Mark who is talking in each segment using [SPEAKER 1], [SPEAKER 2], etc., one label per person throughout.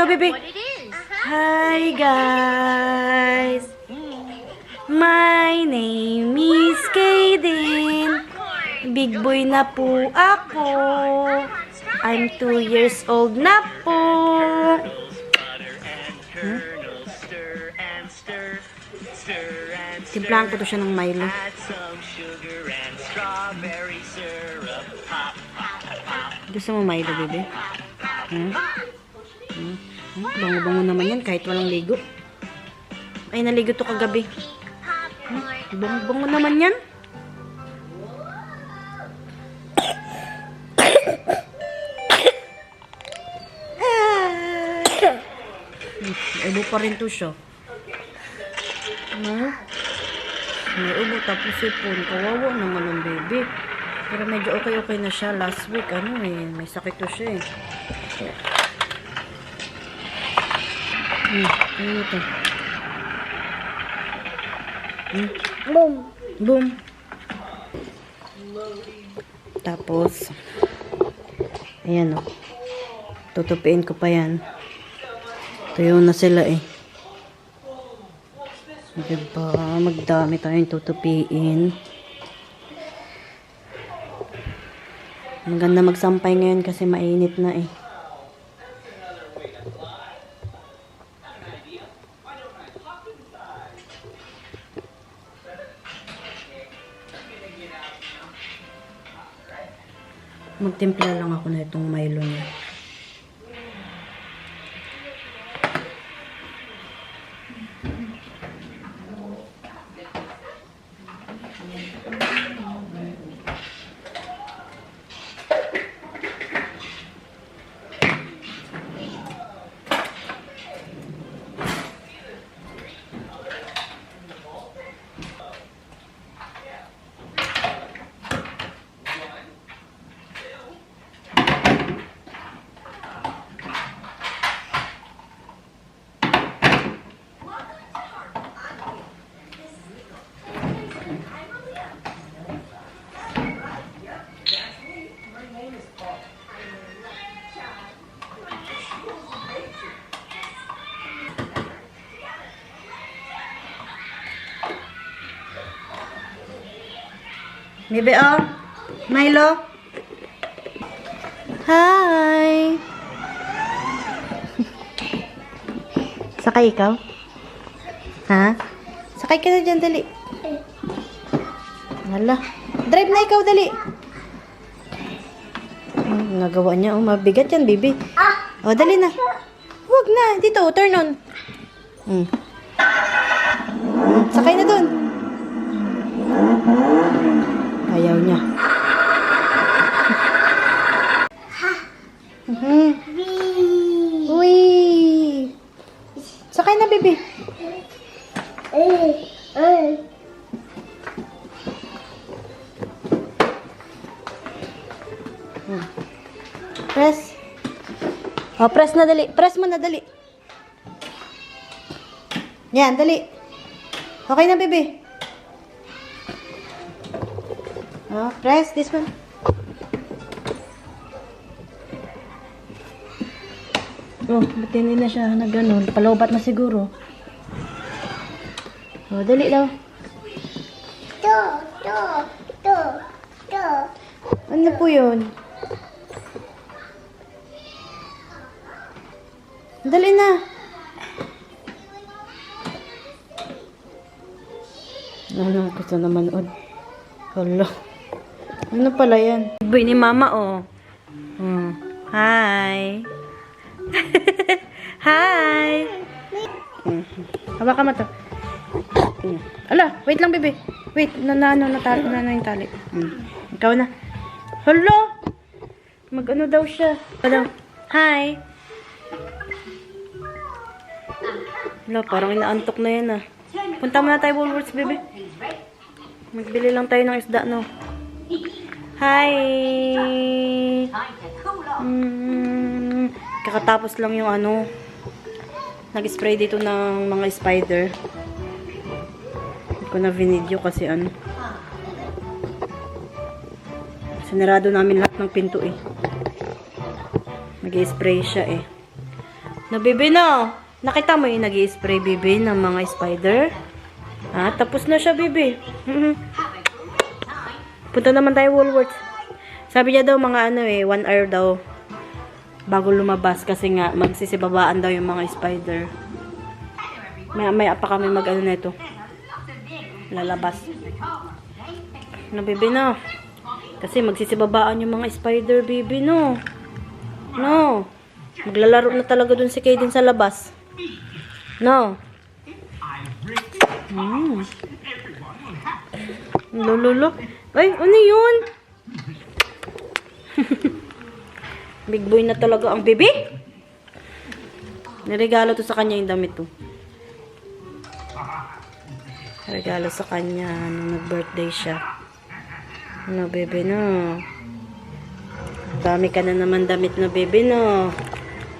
[SPEAKER 1] ikaw, bebe. Hi, guys. My name is Kaden. Big boy na po ako. I'm 2 years old na po. Timplahan ko to siya ng Milo. Gusto mo Milo, bebe? Bango-bango naman yan kahit walang ligo. Ay, naligo to kagabi. Bango-bango naman yan. Ubo pa rin to siya. May ubo tapos sipon. Kawawa naman ang baby. Pero medyo okay na siya. Last week, may sakit to siya eh. Ano ito? Boom! Boom! Tapos, ayan o. Tutupiin ko pa yan. Tuyo na sila eh. Diba? Magdami tayong tutupiin. Maganda magsampay ngayon kasi mainit na eh. Magtimpla lang ako na itong Milo niya. Bebe, oh. Milo. Hi. Sakay ikaw? Ha? Sakay ka na dyan, dali. Hala. Drive na ikaw, dali. Nagawa niya. Oh, mabigat yan, baby. Oh, dali na. Huwag na. Dito, turn on. Sakay na dun. Ayaw niya. Uy! Sakay na, bebe. Press. Oh, press na dali. Press mo na dali. Yan, dali. Okay na, bebe. Oh, press this one. Oh, ba't hindi na siya na ganun? Palobat na siguro. Oh, dali daw. Ano po yun? Dali na. Ano, gusto na manood. Hello. Ano pala yan? Boy ni mama, oh. Hi. Hi. Hawakan mo to. Ala, wait lang, bebe. Wait, natali na yung tali. Ikaw na. Hello. Mag-ano daw siya. Hello. Hi. Hello, parang inaantok na yan, ah. Punta muna tayo, Woolworths, bebe. Magbili lang tayo ng isda, no? Hi! Kakatapos lang yung nag-spray dito ng mga spider. Hindi ko na vinidyo kasi sinarado namin lahat ng pinto eh. Mag-spray siya eh. No, Bibi, no. Nakita mo yung nag-i-spray, Bibi, ng mga spider? Ah, tapos na siya, Bibi. Punta naman tayo Woolworths. Sabi niya daw mga 1 hour daw bago lumabas kasi nga magsisibabaan daw yung mga spider. Maya pa kami na ito. Lalabas. No, Bibi, no. Kasi magsisibabaan yung mga spider, Bibi, no. No. Maglalaro na talaga dun si Kaden sa labas. No. Lolo. Ay, ano yun? Big boy na talaga ang Bibi. Niregalo to sa kanya yung damit to. Regalo sa kanya nung nag-birthday siya. Ano, Bibi, no? Dami ka na naman damit na, Bibi, no?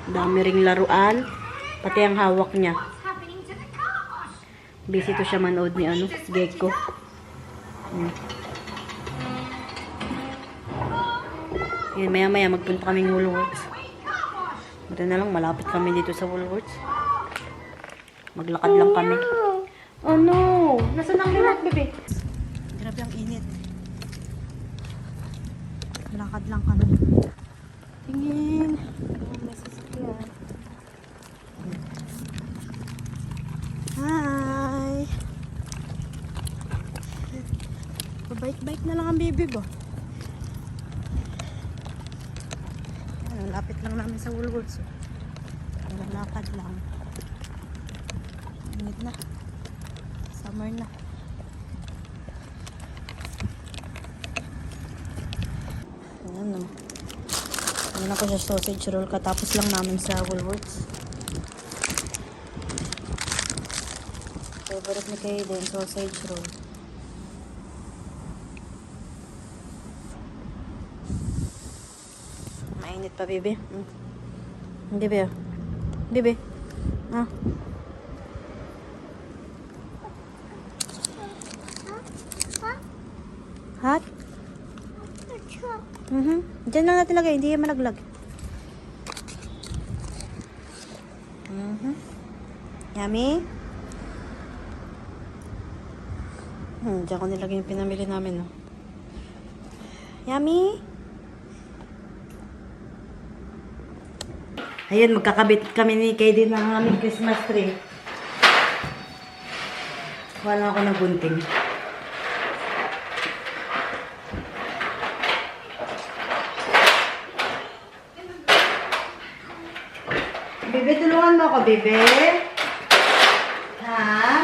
[SPEAKER 1] Dami ring laruan. Pati ang hawak niya. Busy to siya manood ni Gecko. Yan, maya magpunta kaming Woolworths. Buti na lang, malapit kami dito sa Woolworths. Maglakad lang kami. Oh no! Nasaan ang remote, Bibi? Grabe ang init. Lakad lang kami. Tingin. May sasakyan. Hi! Pabike-bike na lang ang baby ba? Lapit lang namin sa Woolworths. Lakad lang. Init na. Summer na. Ayan o. Ayan ako sa sausage roll katapos lang namin sa Woolworths. Favorite ni Kaden, sausage roll. Mainit pa, Bibi. Hindi ba? Bibi. Ah. Hot? Diyan lang natin lagay, hindi yan malaglag. Yummy? Diyan ko nilagay yung pinamili namin, no? Yummy? Ayun, magkakabit kami ni Kaden ng aming Christmas tree. Wala ako ng gunting. Bebe, tulungan mo ako, Bebe. Ha?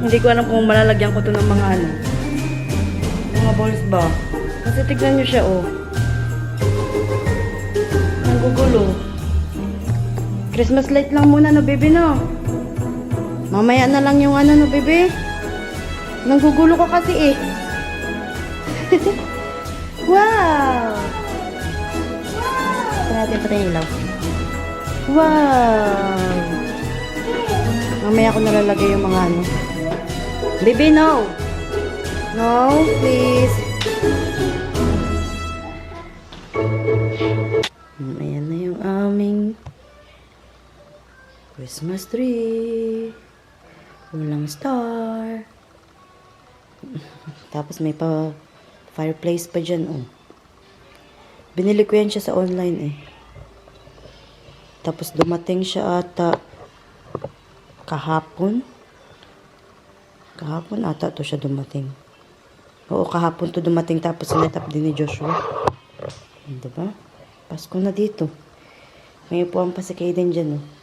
[SPEAKER 1] Hindi ko alam kung malalagyan ko to ng mga mga balls ba. Kasi tignan nyo siya, oh. Ang gugulo. Christmas light lang muna, no, baby, no? Mamaya na lang yung no, baby? Nanggugulo ka kasi, eh. Wow! Ito natin pati yung ilaw. Wow! Mamaya ko nalalagay yung mga Baby, no! No, please. Ayan na yung aming Christmas tree. Walang star. Tapos may pa fireplace pa dyan, oh. Binili ko yan siya sa online, eh. Tapos dumating siya ata kahapon. Kahapon ata to siya dumating. Oo, kahapon to dumating tapos sinetap din ni Joshua. Diba? Pasko na dito. May upuan pa si Kaden dyan, oh.